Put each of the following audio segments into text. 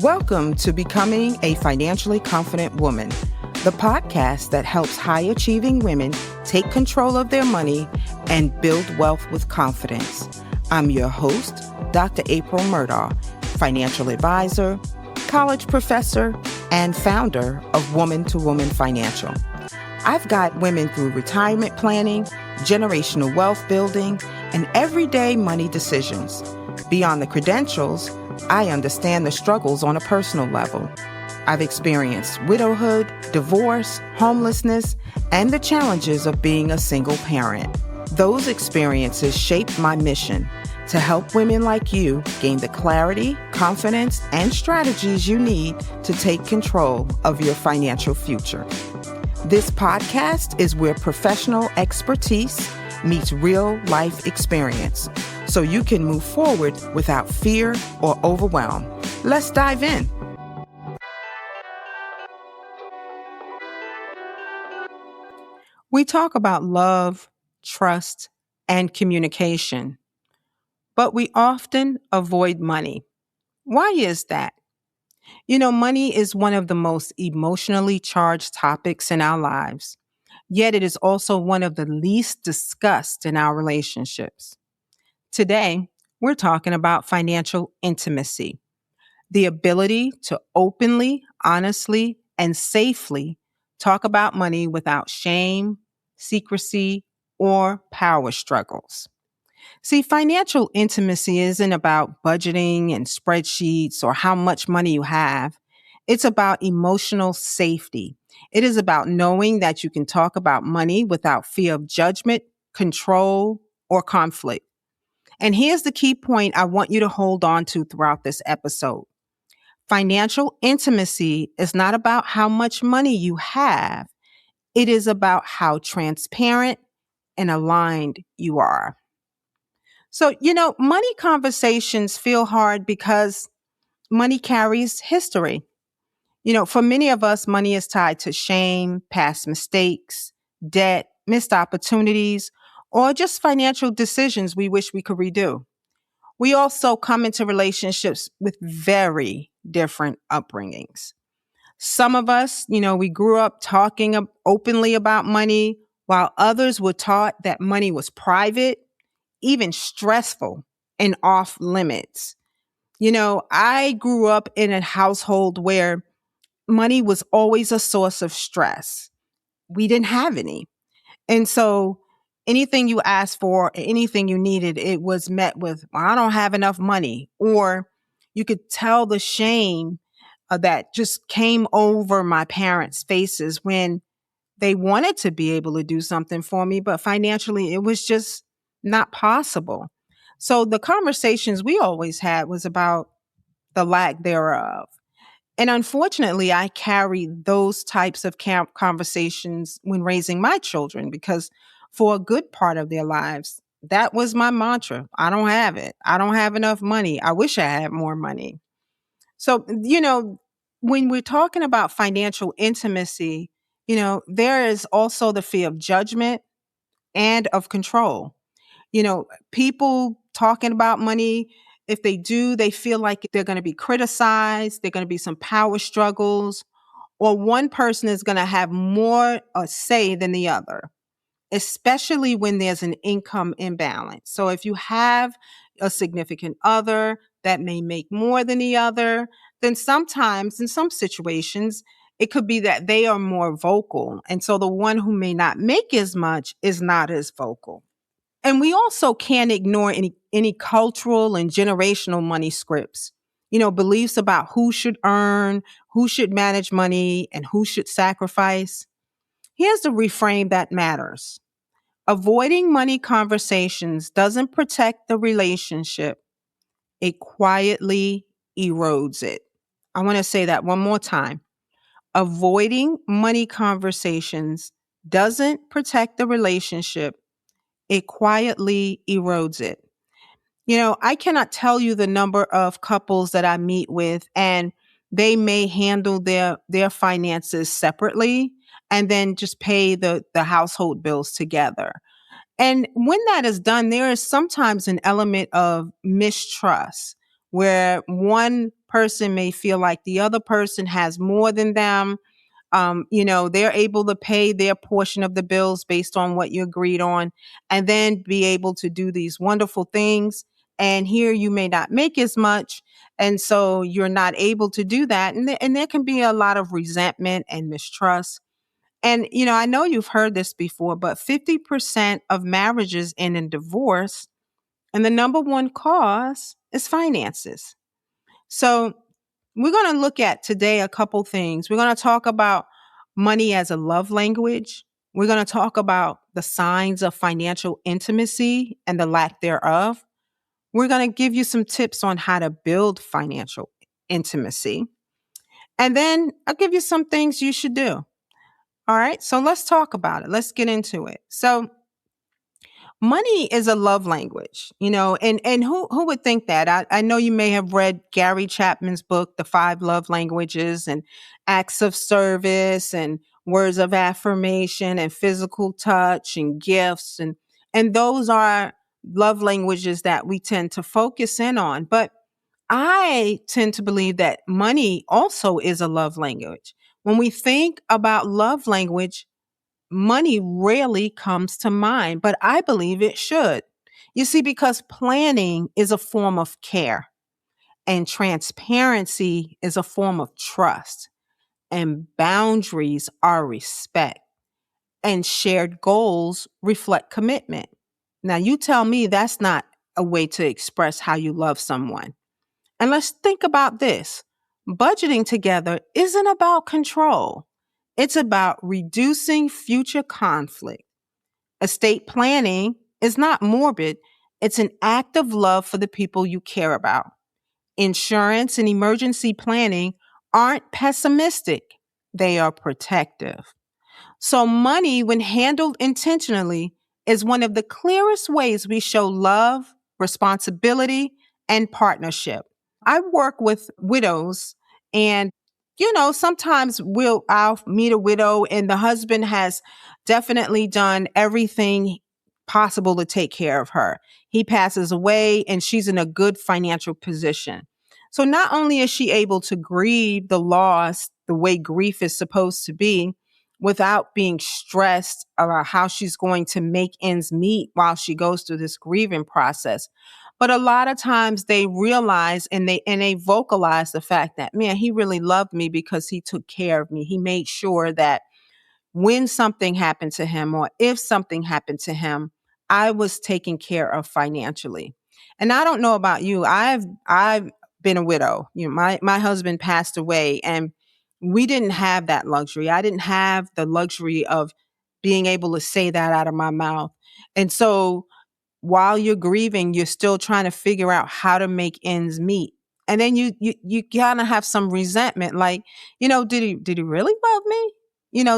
Welcome to Becoming a Financially Confident Woman, the podcast that helps high-achieving women take control of their money and build wealth with confidence. I'm your host, Dr. April Murdaugh, financial advisor, college professor, and founder of Woman to Woman Financial. I've got women through retirement planning, generational wealth building, and everyday money decisions. Beyond the credentials, I understand the struggles on a personal level. I've experienced widowhood, divorce, homelessness, and the challenges of being a single parent. Those experiences shaped my mission to help women like you gain the clarity, confidence, and strategies you need to take control of your financial future. This podcast is where professional expertise meets real life experience, so you can move forward without fear or overwhelm. Let's dive in. We talk about love, trust, and communication, but we often avoid money. Why is that? Money is one of the most emotionally charged topics in our lives, yet it is also one of the least discussed in our relationships. Today, we're talking about financial intimacy, the ability to openly, honestly, and safely talk about money without shame, secrecy, or power struggles. See, financial intimacy isn't about budgeting and spreadsheets or how much money you have. It's about emotional safety. It is about knowing that you can talk about money without fear of judgment, control, or conflict. And here's the key point I want you to hold on to throughout this episode. Financial intimacy is not about how much money you have. It is about how transparent and aligned you are. So, money conversations feel hard because money carries history. For many of us, money is tied to shame, past mistakes, debt, missed opportunities, or just financial decisions we wish we could redo. We also come into relationships with very different upbringings. Some of us, we grew up talking openly about money, while others were taught that money was private, even stressful, and off limits. I grew up in a household where money was always a source of stress. We didn't have any. And so anything you asked for, anything you needed, it was met with, well, I don't have enough money. Or you could tell the shame that just came over my parents' faces when they wanted to be able to do something for me, but financially it was just not possible. So the conversations we always had was about the lack thereof. And unfortunately, I carry those types of conversations when raising my children because for a good part of their lives, that was my mantra. I don't have it. I don't have enough money. I wish I had more money. So, when we're talking about financial intimacy, there is also the fear of judgment and of control. People talking about money, if they do, they feel like they're going to be criticized, there are going to be some power struggles, or one person is going to have more say than the other, especially when there's an income imbalance. So if you have a significant other that may make more than the other, then sometimes in some situations, it could be that they are more vocal. And so the one who may not make as much is not as vocal. And we also can't ignore any cultural and generational money scripts. Beliefs about who should earn, who should manage money, and who should sacrifice. Here's the reframe that matters. Avoiding money conversations doesn't protect the relationship. It quietly erodes it. I want to say that one more time. Avoiding money conversations doesn't protect the relationship. It quietly erodes it. I cannot tell you the number of couples that I meet with, and they may handle their finances separately and then just pay the household bills together. And when that is done, there is sometimes an element of mistrust where one person may feel like the other person has more than them. They're able to pay their portion of the bills based on what you agreed on, and then be able to do these wonderful things. And here you may not make as much. And so you're not able to do that. And there can be a lot of resentment and mistrust. And, I know you've heard this before, but 50% of marriages end in divorce. And the number one cause is finances. So we're going to look at today a couple things. We're going to talk about money as a love language. We're going to talk about the signs of financial intimacy and the lack thereof. We're going to give you some tips on how to build financial intimacy. And then I'll give you some things you should do. All right. So let's talk about it. Let's get into it. So money is a love language, and who would think that? I know you may have read Gary Chapman's book, The Five Love Languages, and acts of service and words of affirmation and physical touch and gifts. And those are love languages that we tend to focus in on. But I tend to believe that money also is a love language. When we think about love language, money rarely comes to mind, but I believe it should. You see, because planning is a form of care, and transparency is a form of trust, and boundaries are respect, and shared goals reflect commitment. Now, you tell me that's not a way to express how you love someone. And let's think about this. Budgeting together isn't about control. It's about reducing future conflict. Estate planning is not morbid. It's an act of love for the people you care about. Insurance and emergency planning aren't pessimistic. They are protective. So money, when handled intentionally, is one of the clearest ways we show love, responsibility, and partnership. I work with widows, and sometimes I'll meet a widow and the husband has definitely done everything possible to take care of her. He passes away and she's in a good financial position. So not only is she able to grieve the loss the way grief is supposed to be without being stressed about how she's going to make ends meet while she goes through this grieving process, but a lot of times they realize and they vocalize the fact that, man, he really loved me because he took care of me. He made sure that when something happened to him or if something happened to him, I was taken care of financially. And I don't know about you. I've been a widow. My husband passed away and we didn't have that luxury. I didn't have the luxury of being able to say that out of my mouth. And so while you're grieving, you're still trying to figure out how to make ends meet. And then you kind of have some resentment, like, did he really love me?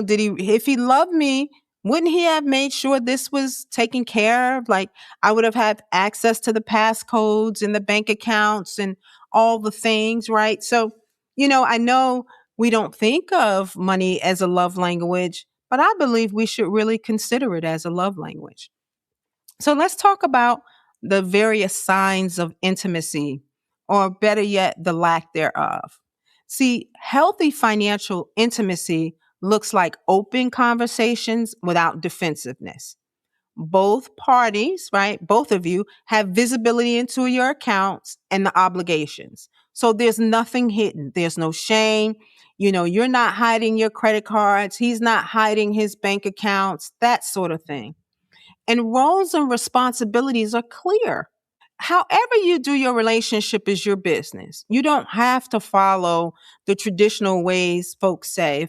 Did he, if he loved me, wouldn't he have made sure this was taken care of? Like, I would have had access to the passcodes and the bank accounts and all the things, right? So, I know we don't think of money as a love language, but I believe we should really consider it as a love language. So let's talk about the various signs of intimacy, or better yet, the lack thereof. See, healthy financial intimacy looks like open conversations without defensiveness. Both parties, right? Both of you have visibility into your accounts and the obligations. So there's nothing hidden. There's no shame. You're not hiding your credit cards. He's not hiding his bank accounts, that sort of thing. And roles and responsibilities are clear. However you do your relationship is your business. You don't have to follow the traditional ways folks say,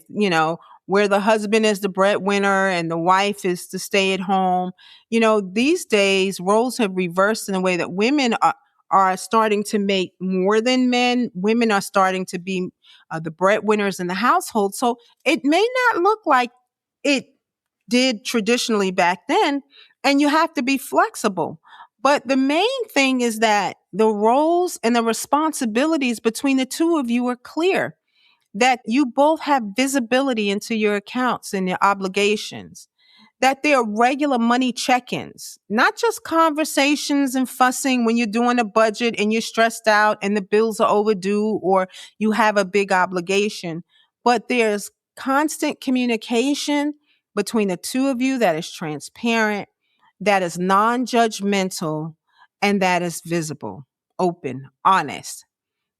where the husband is the breadwinner and the wife is to stay at home. These days roles have reversed in a way that women are starting to make more than men. Women are starting to be the breadwinners in the household. So it may not look like it did traditionally back then, and you have to be flexible. But the main thing is that the roles and the responsibilities between the two of you are clear, that you both have visibility into your accounts and your obligations. that there are regular money check ins, not just conversations and fussing when you're doing a budget and you're stressed out and the bills are overdue or you have a big obligation, but there's constant communication between the two of you that is transparent, that is non judgmental, and that is visible, open, honest.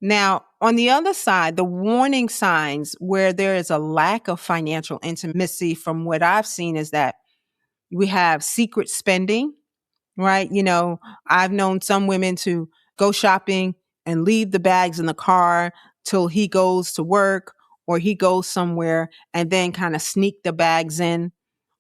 Now, on the other side, the warning signs where there is a lack of financial intimacy, from what I've seen, is that we have secret spending, right? I've known some women to go shopping and leave the bags in the car till he goes to work or he goes somewhere and then kind of sneak the bags in.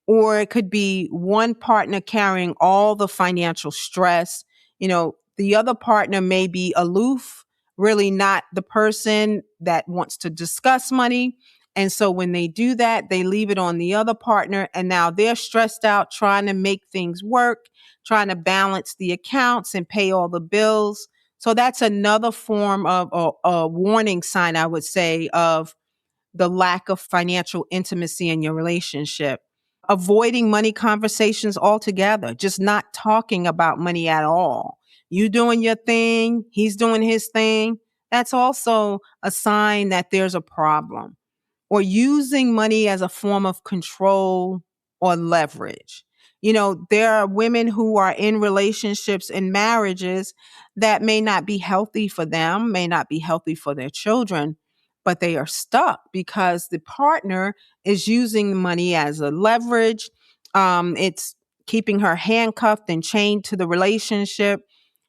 Or it could be one partner carrying all the financial stress. The other partner may be aloof, really not the person that wants to discuss money. And so when they do that, they leave it on the other partner. And now they're stressed out trying to make things work, trying to balance the accounts and pay all the bills. So that's another form of a warning sign, I would say, of the lack of financial intimacy in your relationship. Avoiding money conversations altogether, just not talking about money at all. You doing your thing, he's doing his thing. That's also a sign that there's a problem. Or using money as a form of control or leverage. There are women who are in relationships and marriages that may not be healthy for them, may not be healthy for their children, but they are stuck because the partner is using money as a leverage. It's keeping her handcuffed and chained to the relationship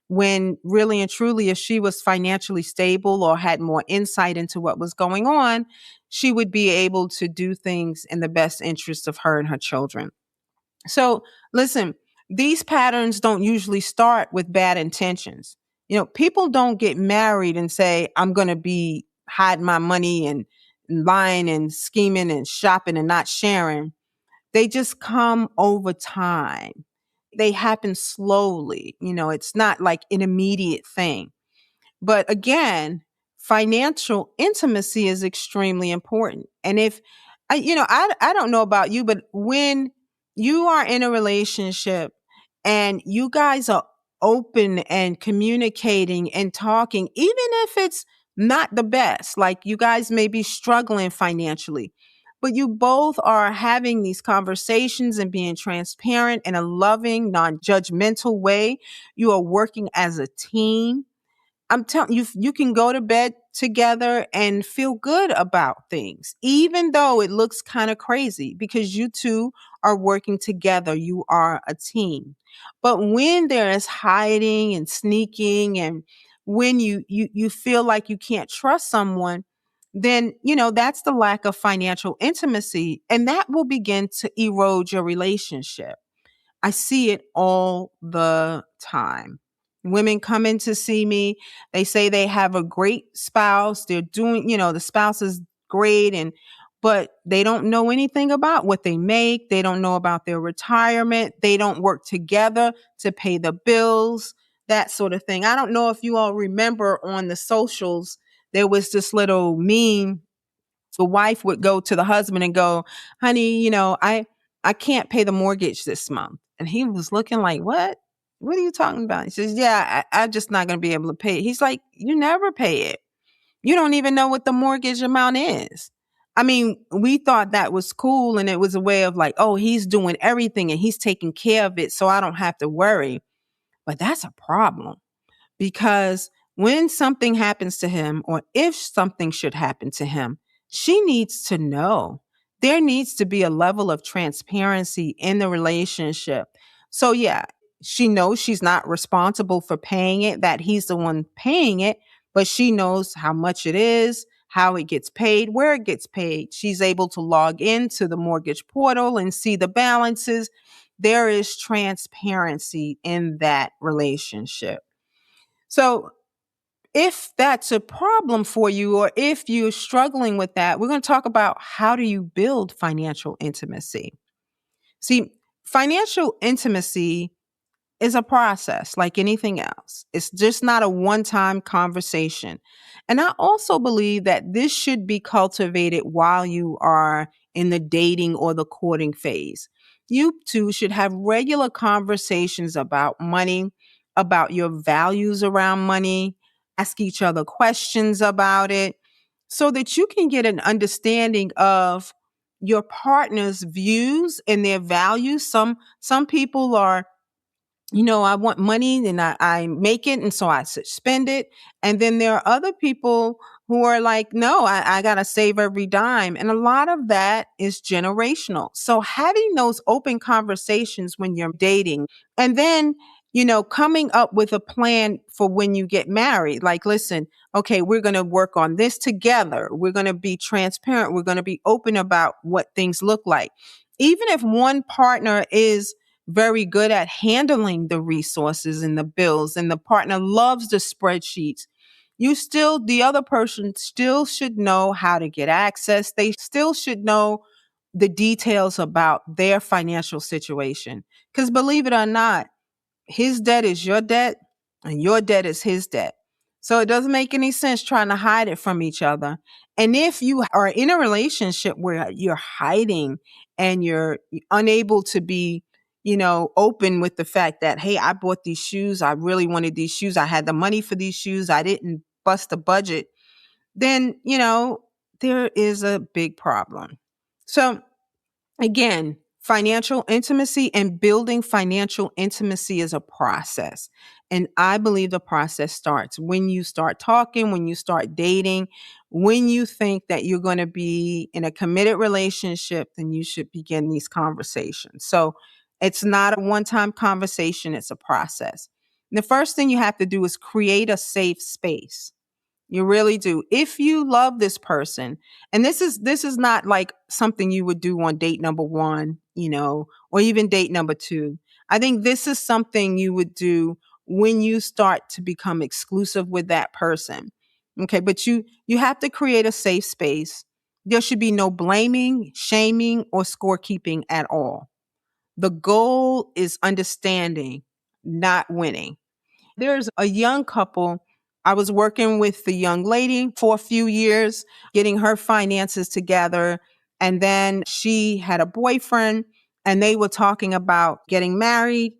when really and truly, if she was financially stable or had more insight into what was going on, she would be able to do things in the best interest of her and her children. So, listen, these patterns don't usually start with bad intentions. People don't get married and say, I'm going to be hiding my money and lying and scheming and shopping and not sharing. They just come over time. They happen slowly. It's not like an immediate thing. But again, financial intimacy is extremely important. And if I don't know about you, but when you are in a relationship and you guys are open and communicating and talking, even if it's not the best, like you guys may be struggling financially, but you both are having these conversations and being transparent in a loving, non-judgmental way. You are working as a team. I'm telling you, you can go to bed together and feel good about things, even though it looks kind of crazy because you two are working together. You are a team. But when there is hiding and sneaking, and when you feel like you can't trust someone, then that's the lack of financial intimacy, and that will begin to erode your relationship. I see it all the time. Women come in to see me. They say they have a great spouse. They're doing, the spouse is great, but they don't know anything about what they make. They don't know about their retirement. They don't work together to pay the bills, that sort of thing. I don't know if you all remember on the socials, there was this little meme. The wife would go to the husband and go, honey, I can't pay the mortgage this month. And he was looking like, what? What are you talking about? He says, yeah, I'm just not going to be able to pay it. He's like, you never pay it. You don't even know what the mortgage amount is. I mean, we thought that was cool. And it was a way of like, oh, he's doing everything and he's taking care of it, so I don't have to worry. But that's a problem. Because when something happens to him, or if something should happen to him, she needs to know. There needs to be a level of transparency in the relationship. So, yeah, she knows she's not responsible for paying it, that he's the one paying it, but she knows how much it is, how it gets paid, where it gets paid. She's able to log into the mortgage portal and see the balances. There is transparency in that relationship. So, if that's a problem for you, or if you're struggling with that, we're going to talk about how do you build financial intimacy. See, financial intimacy is a process like anything else. It's just not a one-time conversation. And I also believe that this should be cultivated while you are in the dating or the courting phase. You two should have regular conversations about money, about your values around money, ask each other questions about it so that you can get an understanding of your partner's views and their values. Some people are, I want money and I make it and so I spend it. And then there are other people who are like, no, I got to save every dime. And a lot of that is generational. So having those open conversations when you're dating and then, coming up with a plan for when you get married. Like, listen, okay, we're going to work on this together. We're going to be transparent. We're going to be open about what things look like. Even if one partner is very good at handling the resources and the bills and the partner loves the spreadsheets, the other person still should know how to get access. They still should know the details about their financial situation. Because believe it or not, his debt is your debt and your debt is his debt. So it doesn't make any sense trying to hide it from each other. And if you are in a relationship where you're hiding and you're unable to be, open with the fact that, hey, I bought these shoes. I really wanted these shoes. I had the money for these shoes. I didn't bust a budget. Then, there is a big problem. So again, financial intimacy and building financial intimacy is a process. And I believe the process starts when you start talking, when you start dating, when you think that you're going to be in a committed relationship, then you should begin these conversations. So it's not a one time conversation, it's a process. And the first thing you have to do is create a safe space. You really do. If you love this person, and this is not like something you would do on date number 1, or even date number 2. I think this is something you would do when you start to become exclusive with that person. Okay, but you have to create a safe space. There should be no blaming, shaming, or scorekeeping at all. The goal is understanding, not winning. There's a young couple. I was working with the young lady for a few years, getting her finances together. And then she had a boyfriend and they were talking about getting married.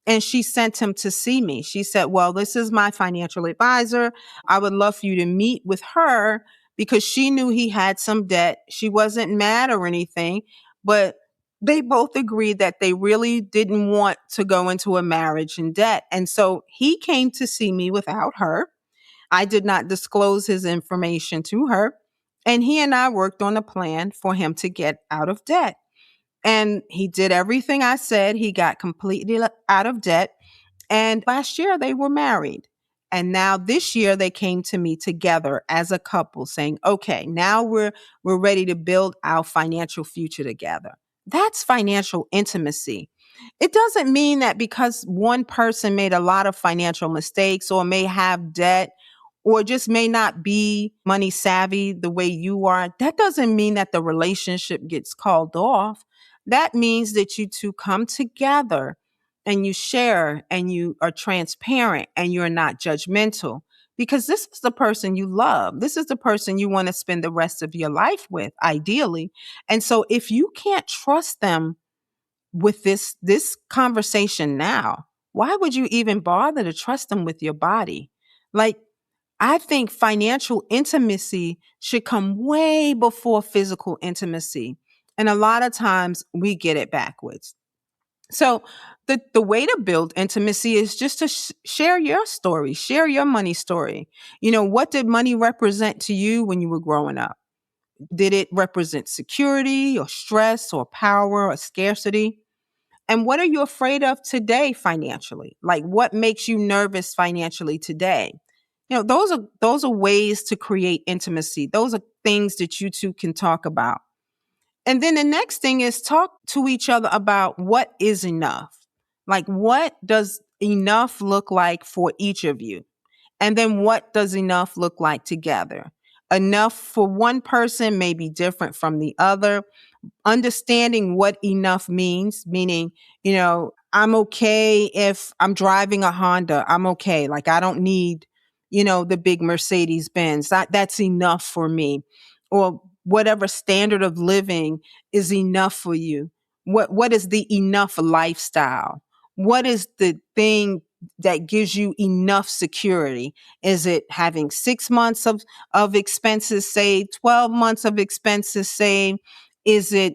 And she sent him to see me. She said, well, this is my financial advisor. I would love for you to meet with her because she knew he had some debt. She wasn't mad or anything, but they both agreed that they really didn't want to go into a marriage in debt. And so he came to see me without her. I did not disclose his information to her. And he and I worked on a plan for him to get out of debt. And he did everything I said. He got completely out of debt. And last year they were married. And now this year they came to me together as a couple saying, okay, now we're ready to build our financial future together. That's financial intimacy. It doesn't mean that because one person made a lot of financial mistakes or may have debt or just may not be money savvy the way you are, that doesn't mean that the relationship gets called off. That means that you two come together and you share and you are transparent and you're not judgmental because this is the person you love. This is the person you want to spend the rest of your life with, ideally. And so if you can't trust them with this conversation now, why would you even bother to trust them with your body? Like, I think financial intimacy should come way before physical intimacy. And a lot of times we get it backwards. So the way to build intimacy is just to share your story, share your money story. What did money represent to you when you were growing up? Did it represent security or stress or power or scarcity? And what are you afraid of today financially? Like what makes you nervous financially today? Those are ways to create intimacy. Those are things that you two can talk about. And then the next thing is talk to each other about what is enough. Like what does enough look like for each of you? And then what does enough look like together? Enough for one person may be different from the other. Understanding what enough means, meaning, I'm okay if I'm driving a Honda. I'm okay. Like I don't need, the big Mercedes Benz. That's enough for me. Or whatever standard of living is enough for you. What is the enough lifestyle? What is the thing that gives you enough security? Is it having 6 months of expenses saved, 12 months of expenses saved? Is it,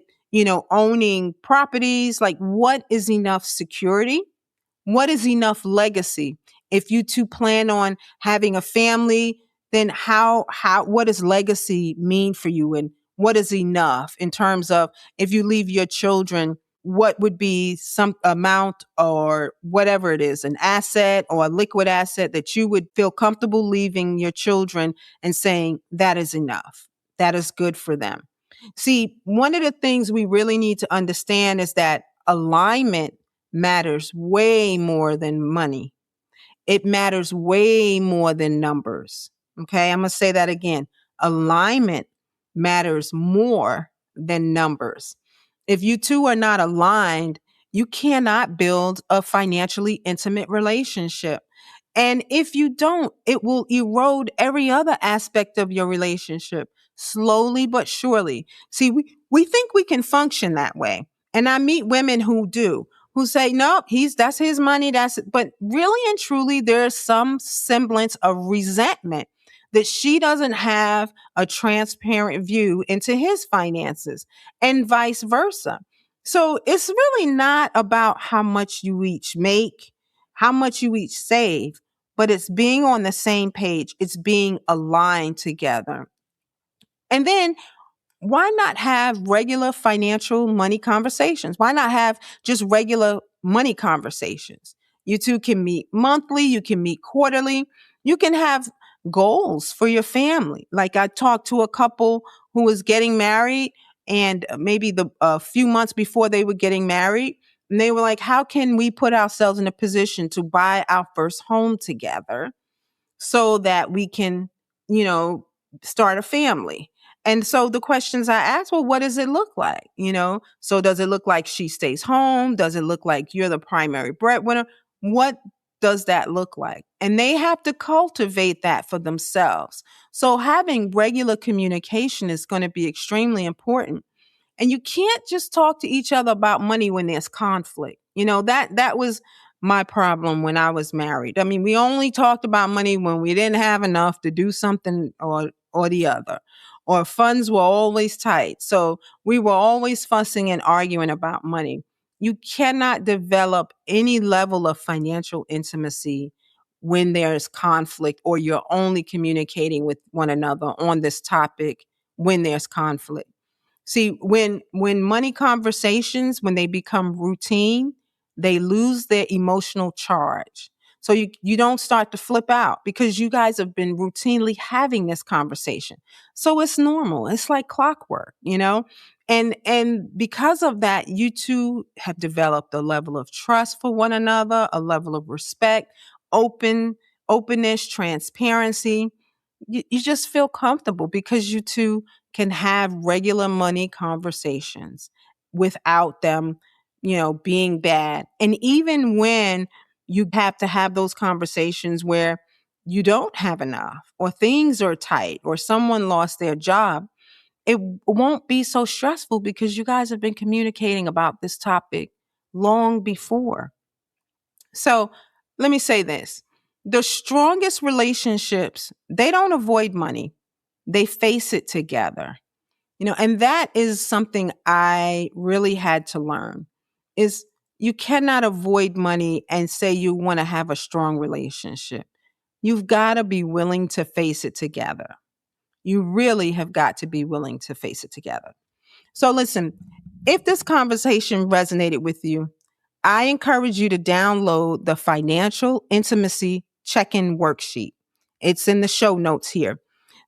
owning properties? Like, what is enough security? What is enough legacy? If you two plan on having a family, then what does legacy mean for you? And what is enough in terms of, if you leave your children, what would be some amount or whatever it is, an asset or a liquid asset that you would feel comfortable leaving your children and saying that is enough? That is good for them. See, one of the things we really need to understand is that alignment matters way more than money. It matters way more than numbers. Okay, I'm going to say that again. Alignment matters more than numbers. If you two are not aligned, you cannot build a financially intimate relationship. And if you don't, it will erode every other aspect of your relationship slowly but surely. See, we think we can function that way. And I meet women who do, who say, nope, that's his money. But really and truly, there's some semblance of resentment that she doesn't have a transparent view into his finances and vice versa. So it's really not about how much you each make, how much you each save, but it's being on the same page. It's being aligned together. And then why not have regular financial money conversations? Why not have just regular money conversations? You two can meet monthly, you can meet quarterly, you can have goals for your family. Like, I talked to a couple who was getting married, and maybe the a few months before they were getting married, and they were like, how can we put ourselves in a position to buy our first home together so that we can, you know, start a family? And so the questions I asked, well, what does it look like? So does it look like she stays home? Does it look like you're the primary breadwinner? What does that look like? And they have to cultivate that for themselves. So having regular communication is going to be extremely important. And you can't just talk to each other about money when there's conflict. That was my problem when I was married. I mean, we only talked about money when we didn't have enough to do something or the other, or funds were always tight. So we were always fussing and arguing about money. You cannot develop any level of financial intimacy when there's conflict, or you're only communicating with one another on this topic when there's conflict. See, when money conversations, when they become routine, they lose their emotional charge. So you don't start to flip out because you guys have been routinely having this conversation. So it's normal. It's like clockwork. And because of that, you two have developed a level of trust for one another, a level of respect, openness, transparency. You just feel comfortable because you two can have regular money conversations without them, being bad. And even when you have to have those conversations where you don't have enough, or things are tight, or someone lost their job, it won't be so stressful because you guys have been communicating about this topic long before. So let me say this. The strongest relationships, they don't avoid money. They face it together. And that is something I really had to learn, is you cannot avoid money and say you want to have a strong relationship. You've got to be willing to face it together. You really have got to be willing to face it together. So listen, if this conversation resonated with you, I encourage you to download the Financial Intimacy Check-in Worksheet. It's in the show notes here.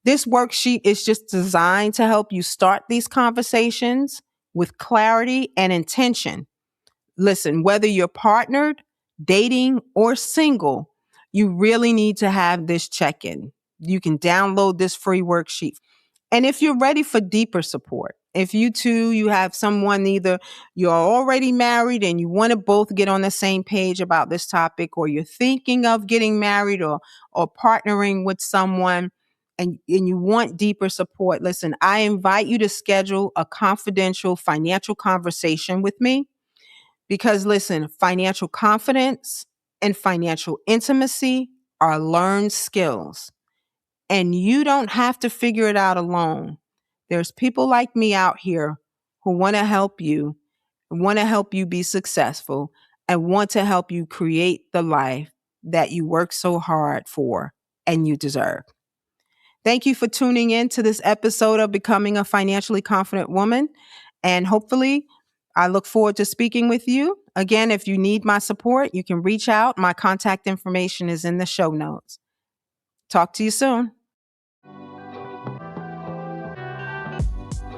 This worksheet is just designed to help you start these conversations with clarity and intention. Listen, whether you're partnered, dating, or single, you really need to have this check-in. You can download this free worksheet. And if you're ready for deeper support, if you have someone, either you're already married and you want to both get on the same page about this topic, or you're thinking of getting married or partnering with someone, and you want deeper support, listen, I invite you to schedule a confidential financial conversation with me because, listen, financial confidence and financial intimacy are learned skills, and you don't have to figure it out alone. There's people like me out here who want to help you be successful, and want to help you create the life that you work so hard for and you deserve. Thank you for tuning in to this episode of Becoming a Financially Confident Woman. And hopefully, I look forward to speaking with you. Again, if you need my support, you can reach out. My contact information is in the show notes. Talk to you soon.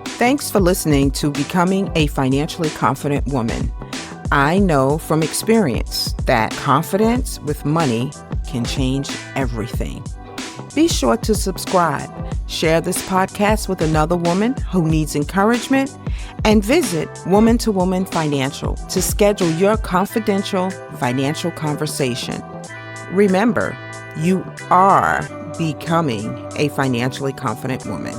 Thanks for listening to Becoming a Financially Confident Woman. I know from experience that confidence with money can change everything. Be sure to subscribe, share this podcast with another woman who needs encouragement, and visit Woman to Woman Financial to schedule your confidential financial conversation. Remember, you are becoming a financially confident woman.